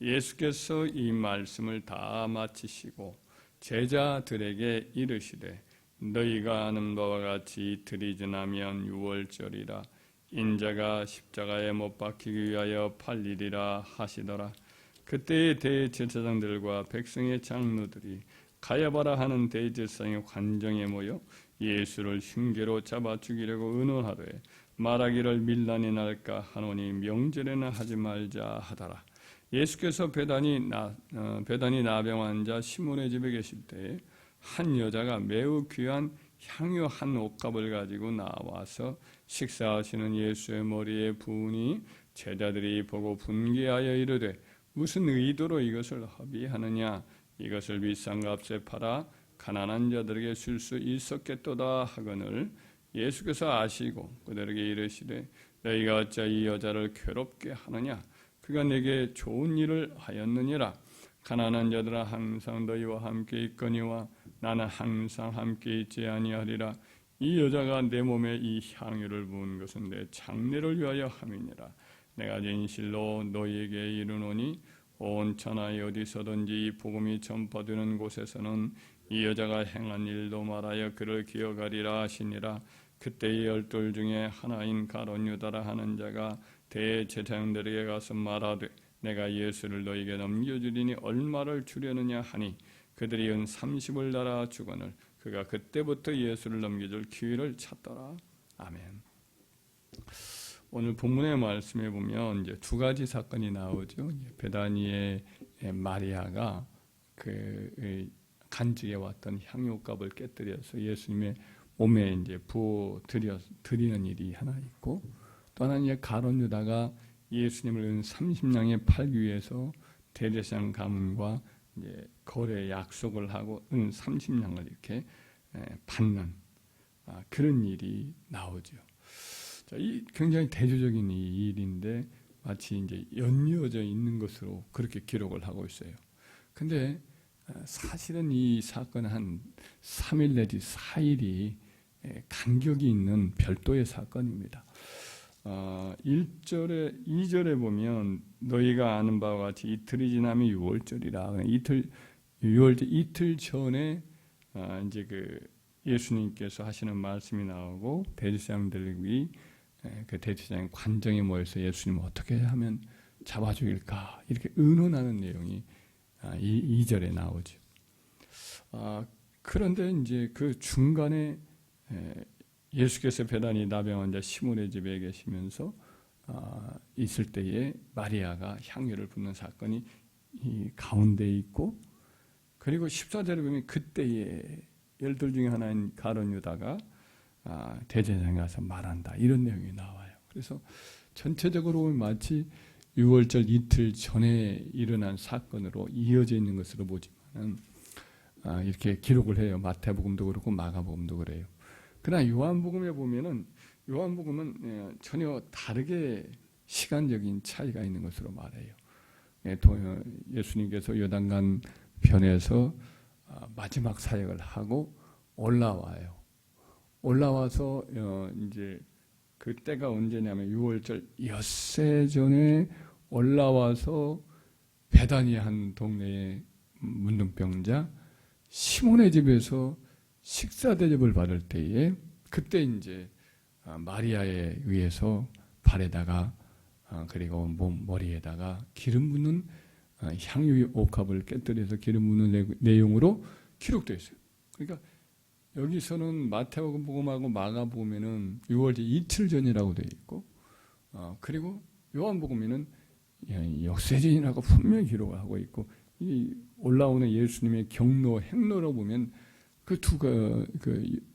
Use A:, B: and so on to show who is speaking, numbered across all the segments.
A: 예수께서 이 말씀을 다 마치시고 제자들에게 이르시되 너희가 아는 바와 같이 이틀이 지나면 유월절이라 인자가 십자가에 못 박히기 위하여 팔리리라 하시더라. 그때의 대제사장들과 백성의 장로들이 가야바라 하는 대제사장의 관정에 모여 예수를 흉계로 잡아 죽이려고 의논하되 말하기를 밀란이 날까 하노니 명절에는 하지 말자 하더라. 예수께서 베다니 나병 환자 시몬의 집에 계실 때에 한 여자가 매우 귀한 향유 한 옥갑을 가지고 나와서 식사하시는 예수의 머리에 부으니 제자들이 보고 분개하여 이르되 무슨 의도로 이것을 허비하느냐, 이것을 비싼 값에 팔아 가난한 자들에게 줄 수 있었겠도다 하거늘 예수께서 아시고 그들에게 이르시되 너희가 어찌 이 여자를 괴롭게 하느냐, 그가 내게 좋은 일을 하였느니라. 가난한 자들아 항상 너희와 함께 있거니와 나는 항상 함께 있지 아니하리라. 이 여자가 내 몸에 이 향유를 부은 것은 내 장례를 위하여 함이니라. 내가 진실로 너희에게 이르노니 온 천하에 어디서든지 이 복음이 전파되는 곳에서는 이 여자가 행한 일도 말하여 그를 기억하리라 하시니라. 그때 열둘 중에 하나인 가룟 유다라 하는 자가 대제사장들에게 가서 말하되 내가 예수를 너희에게 넘겨주리니 얼마를 주려느냐 하니 그들이 은 30을 달아 주거늘 그가 그때부터 예수를 넘겨줄 기회를 찾더라. 아멘. 오늘 본문의 말씀에 보면 이제 두 가지 사건이 나오죠. 베다니의 마리아가 그 간직에 왔던 향유값을 깨뜨려서 예수님의 몸에 이제 부어 드리는 일이 하나 있고, 또 하나는 이제 가룟 유다가 예수님을 은 30냥에 팔기 위해서 대제사장 가문과 이제 거래 약속을 하고 은 30냥을 이렇게 받는 그런 일이 나오죠. 자, 이 굉장히 대조적인 이 일인데 마치 이제 연이어져 있는 것으로 그렇게 기록을 하고 있어요. 근데 사실은 이 사건은 한 3일 내지 4일이 간격이 있는 별도의 사건입니다. 2절에 보면 너희가 아는 바와 같이 이틀이 지나면 유월절이라. 이틀 전에 이제 그 예수님께서 하시는 말씀이 나오고 대제사장들이 그 대제사장 관정에 모여서 예수님을 어떻게 하면 잡아 죽일까 이렇게 의논하는 내용이 2절에 나오죠. 그런데 이제 그 중간에 예수께서 베다니 나병 환자 시몬의 집에 계시면서 있을 때에 마리아가 향유를 붓는 사건이 이 가운데 있고, 그리고 14절에 보면 그때에 열둘 중에 하나인 가룟 유다가 대제사장에 가서 말한다 이런 내용이 나와요. 그래서 전체적으로 보면 마치 유월절 이틀 전에 일어난 사건으로 이어져 있는 것으로 보지만은 이렇게 기록을 해요. 마태복음도 그렇고 마가복음도 그래요. 그러나 요한복음에 보면은 요한복음은 전혀 다르게 시간적인 차이가 있는 것으로 말해요. 예수님께서 요단강 편에서 마지막 사역을 하고 올라와요. 올라와서 이제 그 때가 언제냐면 유월절 엿새 전에 올라와서 베다니 한 동네의 문둥병자 시몬의 집에서 식사 대접을 받을 때에 그때 이제 마리아에 의해서 발에다가 그리고 머리에다가 기름 붓는 향유 옥합을 깨뜨려서 기름 붓는 내용으로 기록되어 있어요. 그러니까 여기서는 마태복음 복음하고 마가복음에는 6월절 이틀 전이라고 되어 있고, 그리고 요한복음에는 역세전이라고 분명히 기록을 하고 있고, 이 올라오는 예수님의 경로 행로로 보면 그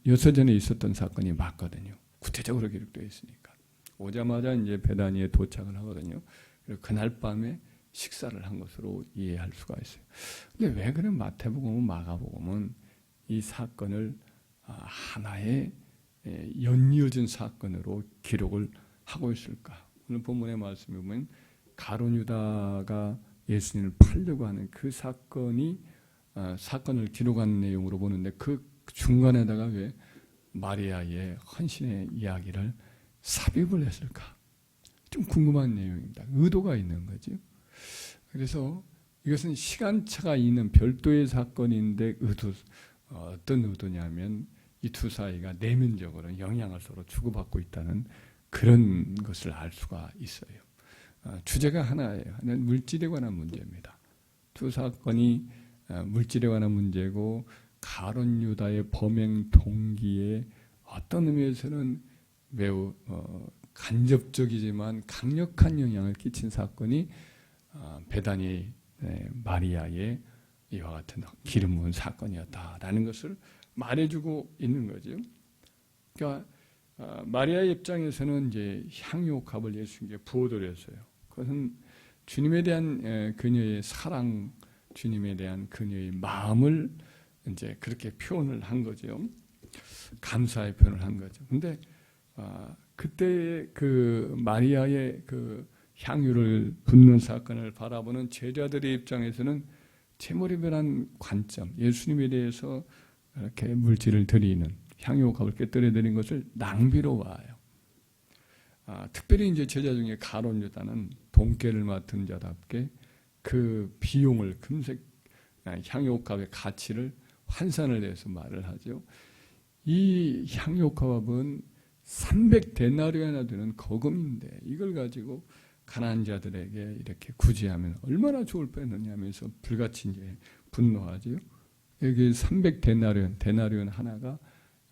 A: 여서전에 있었던 사건이 맞거든요. 구체적으로 기록되어 있으니까. 오자마자 이제 베다니에 도착을 하거든요. 그리고 그날 밤에 식사를 한 것으로 이해할 수가 있어요. 근데 왜 그런 마태복음은 마가복음은 이 사건을 하나의 연이어진 사건으로 기록을 하고 있을까? 오늘 본문의 말씀에 보면 가룟 유다가 예수님을 팔려고 하는 그 사건을 기록하는 내용으로 보는데 그 중간에다가 왜 마리아의 헌신의 이야기를 삽입을 했을까? 좀 궁금한 내용입니다. 의도가 있는 거죠. 그래서 이것은 시간차가 있는 별도의 사건인데 어떤 의도냐면 이 두 사이가 내면적으로 영향을 서로 주고받고 있다는 그런 것을 알 수가 있어요. 주제가 하나예요. 하나는 물질에 관한 문제입니다. 두 사건이 물질에 관한 문제고 가룟 유다의 범행 동기에 어떤 의미에서는 매우 간접적이지만 강력한 영향을 끼친 사건이 베다니 마리아의 이와 같은 기름 부은 사건이었다라는 것을 말해주고 있는 거죠. 그러니까 마리아의 입장에서는 이제 향유옥합을 예수님께 부어드렸어요. 그것은 주님에 대한 그녀의 사랑, 주님에 대한 그녀의 마음을 이제 그렇게 표현을 한 거죠. 감사의 표현을 한 거죠. 근데 그때 그 마리아의 그 향유를 붓는 사건을 바라보는 제자들의 입장에서는 채무리별한 관점, 예수님에 대해서 이렇게 물질을 드리는 향유옥합을 깨뜨려 드린 것을 낭비로 봐요. 특별히 이제 제자 중에 가룟 유다는 돈깨를 맡은 자답게 그 비용을 금색 향유옥합의 가치를 환산을 해서 말을 하죠. 이 향유옥합은 300데나리온이나 되는 거금인데 이걸 가지고 가난한 자들에게 이렇게 구제하면 얼마나 좋을 뻔했느냐면서 불같이 이제 분노하지요. 여기 300데나리온 하나가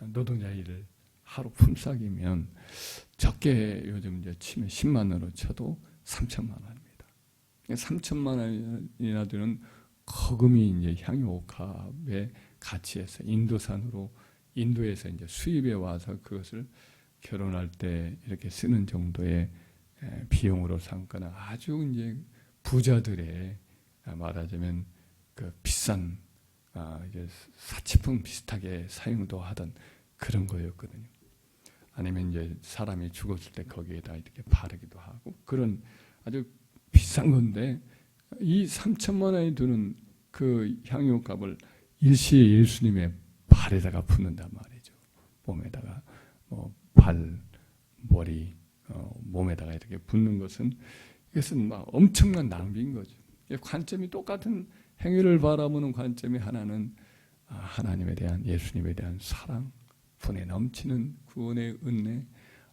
A: 노동자 일을 하루 품삯이면 적게 요즘 이제 치면 10만 원으로 쳐도 3천만 원입니다. 3천만 원이나 되는 거금이 이제 향유옥합의 가치에서 인도에서 이제 수입해 와서 그것을 결혼할 때 이렇게 쓰는 정도의 비용으로 삼거나 아주 이제 부자들의 말하자면 그 비싼 이제 사치품 비슷하게 사용도 하던 그런 거였거든요. 아니면 이제 사람이 죽었을 때 거기에다 이렇게 바르기도 하고 그런 아주 비싼 건데 이 3천만 원이 드는 그 향유값을 일시에 예수님의 발에다가 붓는단 말이죠. 몸에다가 발, 머리, 몸에다가 이렇게 붓는 것은 이것은 막 엄청난 낭비인 거죠. 관점이 똑같은 행위를 바라보는 관점이 하나는 하나님에 대한 예수님에 대한 사랑, 분에 넘치는 구원의 은혜,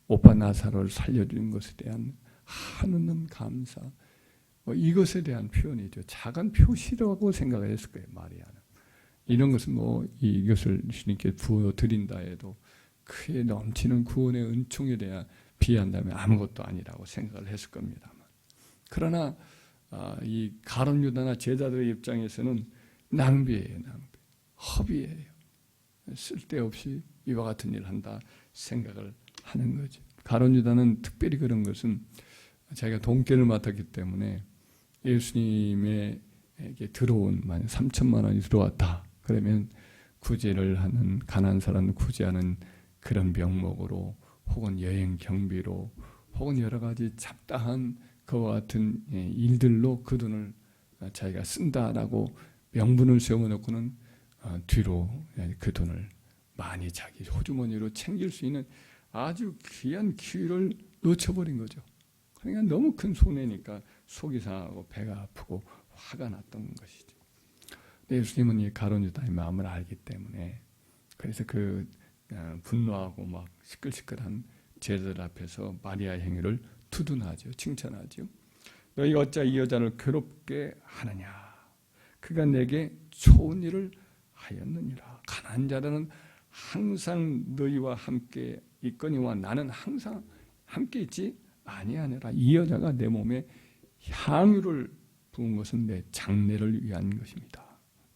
A: 오빠 나사로를 살려주는 것에 대한 한없는 감사, 이것에 대한 표현이죠. 작은 표시라고 생각을 했을 거예요. 마리아는 이런 것은 이것을 주님께 부어 드린다 해도 크게 넘치는 구원의 은총에 대한 비한다면 아무것도 아니라고 생각을 했을 겁니다만, 그러나 이 가룟 유다나 제자들의 입장에서는 낭비예요. 허비예요. 쓸데없이 이와 같은 일을 한다 생각을 하는 거죠. 가룟 유다는 특별히 그런 것은 자기가 돈깨를 맡았기 때문에 예수님에게 들어온 만약 3천만 원이 들어왔다 그러면 구제를 하는 가난한 사람을 구제하는 그런 명목으로 혹은 여행 경비로 혹은 여러 가지 잡다한 그와 같은 일들로 그 돈을 자기가 쓴다라고 명분을 세워놓고는 뒤로 그 돈을 많이 자기 호주머니로 챙길 수 있는 아주 귀한 기회를 놓쳐버린 거죠. 그러니까 너무 큰 손해니까 속이 상하고 배가 아프고 화가 났던 것이죠. 예수님은 이 가룟 유다의 마음을 알기 때문에 그래서 그 분노하고 막 시끌시끌한 제자들 앞에서 마리아의 행위를 두둔하죠. 칭찬하죠. 너희가 어찌 이 여자를 괴롭게 하느냐. 그가 내게 좋은 일을 하였느니라. 가난한 자들은 항상 너희와 함께 있거니와 나는 항상 함께 있지 아니하느라. 이 여자가 내 몸에 향유를 부은 것은 내 장례를 위한 것입니다.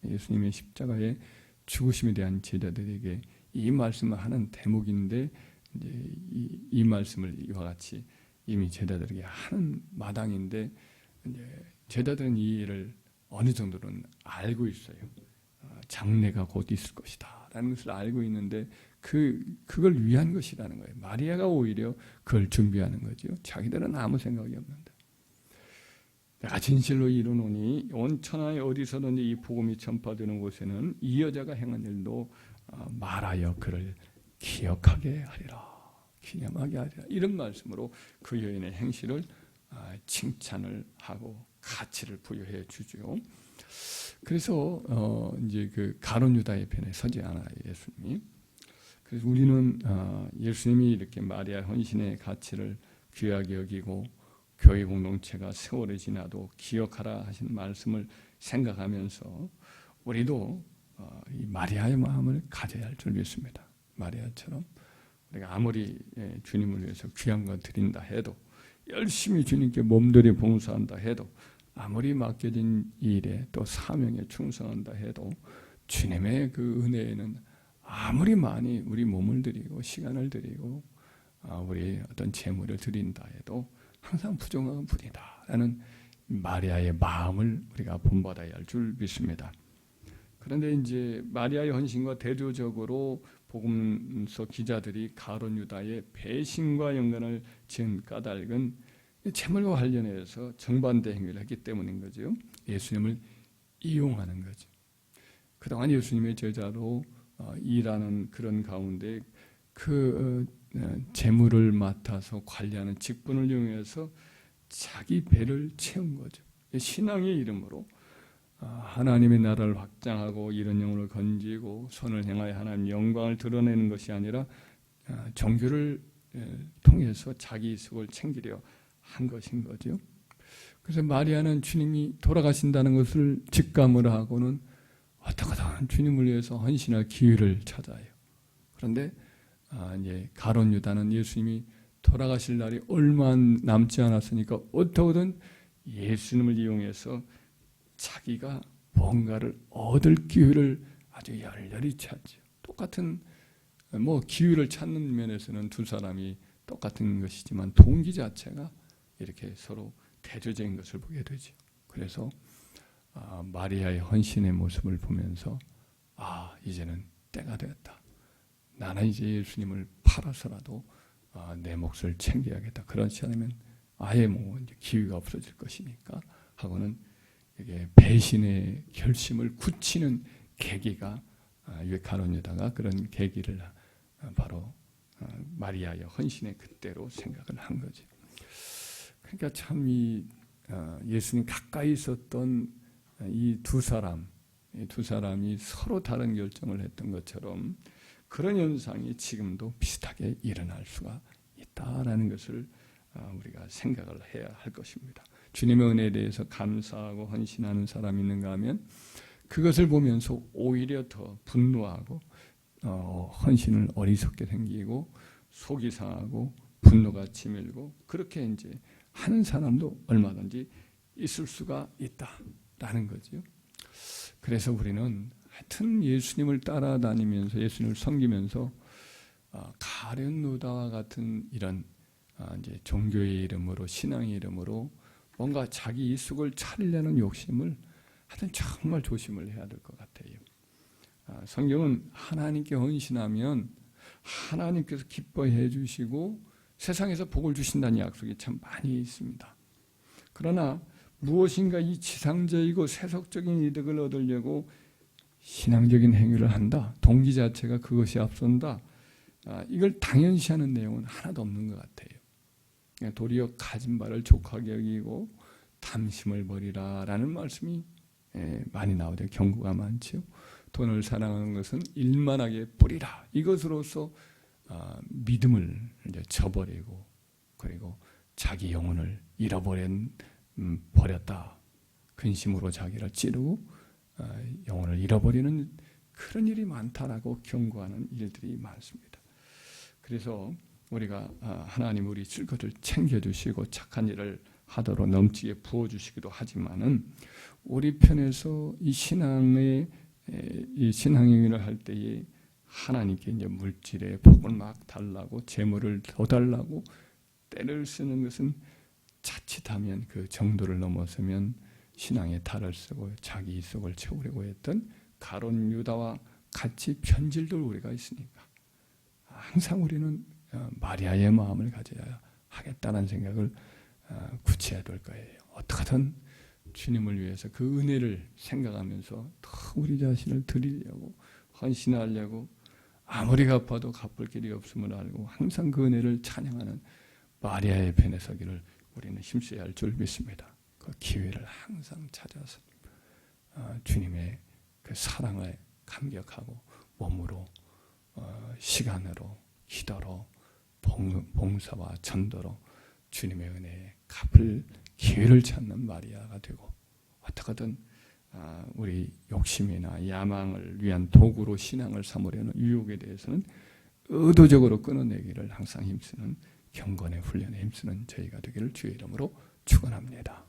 A: 예수님의 십자가의 죽으심에 대한 제자들에게 이 말씀을 하는 대목인데 이제 이 말씀을 이와 같이 이미 제자들에게 하는 마당인데 이제 제자들은 이 일을 어느 정도는 알고 있어요. 장래가 곧 있을 것이다 라는 것을 알고 있는데 그걸 위한 것이라는 거예요. 마리아가 오히려 그걸 준비하는 거죠. 자기들은 아무 생각이 없는데 내가 진실로 이르노니 온 천하에 어디서든지 이 복음이 전파되는 곳에는 이 여자가 행한 일도 말하여 그를 기억하게 하리라. 기념하게 하리라. 이런 말씀으로 그 여인의 행실을 칭찬을 하고 가치를 부여해 주죠. 그래서 이제 그 가룟 유다의 편에 서지 않아요, 예수님이. 그래서 우리는 예수님이 이렇게 마리아 헌신의 가치를 귀하게 여기고 교회 공동체가 세월이 지나도 기억하라 하신 말씀을 생각하면서 우리도 이 마리아의 마음을 가져야 할 줄 믿습니다. 마리아처럼 우리가 아무리 주님을 위해서 귀한 것 드린다 해도, 열심히 주님께 몸들이 봉사한다 해도, 아무리 맡겨진 일에 또 사명에 충성한다 해도 주님의 그 은혜에는 아무리 많이 우리 몸을 드리고 시간을 드리고 우리 어떤 재물을 드린다 해도 항상 부족한 분이다라는 마리아의 마음을 우리가 본받아야 할 줄 믿습니다. 그런데 이제 마리아의 헌신과 대조적으로 복음서 기자들이 가룟 유다의 배신과 연관을 지은 까닭은 재물과 관련해서 정반대 행위를 했기 때문인 거죠. 예수님을 이용하는 거죠. 그동안 예수님의 제자로 일하는 그런 가운데 그 재물을 맡아서 관리하는 직분을 이용해서 자기 배를 채운 거죠. 신앙의 이름으로 하나님의 나라를 확장하고 이런 영혼을 건지고 손을 향하여 하나님의 영광을 드러내는 것이 아니라 종교를 통해서 자기 이익을 챙기려 한 것인 거죠. 그래서 마리아는 주님이 돌아가신다는 것을 직감을 하고는 어떻게든 주님을 위해서 헌신할 기회를 찾아요. 그런데 이제 가룟 유다는 예수님이 돌아가실 날이 얼마 남지 않았으니까 어떻게든 예수님을 이용해서 자기가 뭔가를 얻을 기회를 아주 열렬히 찾죠. 똑같은 기회를 찾는 면에서는 두 사람이 똑같은 것이지만 동기 자체가 이렇게 서로 대조적인 것을 보게 되죠. 그래서 마리아의 헌신의 모습을 보면서 이제는 때가 되었다. 나는 이제 예수님을 팔아서라도 내 몫을 챙겨야겠다. 그렇지 않으면 아예 이제 기회가 없어질 것이니까 하고는 이게 배신의 결심을 굳히는 계기가 가룟 유다가 그런 계기를 바로 마리아의 헌신의 그때로 생각을 한 거지. 그러니까 참 예수님 가까이 있었던 이 두 사람이 서로 다른 결정을 했던 것처럼 그런 현상이 지금도 비슷하게 일어날 수가 있다라는 것을 우리가 생각을 해야 할 것입니다. 주님의 은혜에 대해서 감사하고 헌신하는 사람이 있는가 하면 그것을 보면서 오히려 더 분노하고 헌신을 어리석게 생기고 속이 상하고 분노가 치밀고 그렇게 이제 하는 사람도 얼마든지 있을 수가 있다라는 거죠. 그래서 우리는 하여튼 예수님을 따라다니면서 예수님을 섬기면서 가룟 유다와 같은 이런 이제 종교의 이름으로 신앙의 이름으로 뭔가 자기 이익을 차리려는 욕심을 하여튼 정말 조심을 해야 될 것 같아요. 성경은 하나님께 헌신하면 하나님께서 기뻐해 주시고 세상에서 복을 주신다는 약속이 참 많이 있습니다. 그러나 무엇인가 이 지상적이고 세속적인 이득을 얻으려고 신앙적인 행위를 한다. 동기 자체가 그것이 앞선다. 이걸 당연시하는 내용은 하나도 없는 것 같아요. 도리어 가진 바를 족하게 여기고 탐심을 버리라 라는 말씀이 많이 나오죠. 경고가 많죠. 돈을 사랑하는 것은 일만하게 뿌리라. 이것으로서 믿음을 이제 저버리고 그리고 자기 영혼을 버렸다. 근심으로 자기를 찌르고 영혼을 잃어버리는 그런 일이 많다라고 경고하는 일들이 많습니다. 그래서 우리가 하나님 우리 쓸 것을 챙겨주시고 착한 일을 하도록 넘치게 부어주시기도 하지만은 우리 편에서 이 신앙의 행위를 할 때에 하나님께 이제 물질의 복을 막 달라고 재물을 더 달라고 때를 쓰는 것은 자칫하면 그 정도를 넘어서면 신앙의 탈을 쓰고 자기 이속을 채우려고 했던 가룟 유다와 같이 편질들 우리가 있으니까 항상 우리는 마리아의 마음을 가져야 하겠다는 생각을 굳혀야 될 거예요. 어떻게든 주님을 위해서 그 은혜를 생각하면서 더 우리 자신을 드리려고 헌신하려고 아무리 갚아도 갚을 길이 없음을 알고 항상 그 은혜를 찬양하는 마리아의 편에 서기를 우리는 힘써야 할 줄 믿습니다.
B: 그 기회를 항상 찾아서 주님의 그 사랑을 감격하고 몸으로 시간으로 기도로 봉사와 전도로 주님의 은혜에 갚을 기회를 찾는 마리아가 되고 어떻게든 우리 욕심이나 야망을 위한 도구로 신앙을 삼으려는 유혹에 대해서는 의도적으로 끊어내기를 항상 힘쓰는 경건의 훈련에 힘쓰는 저희가 되기를 주의 이름으로 축원합니다.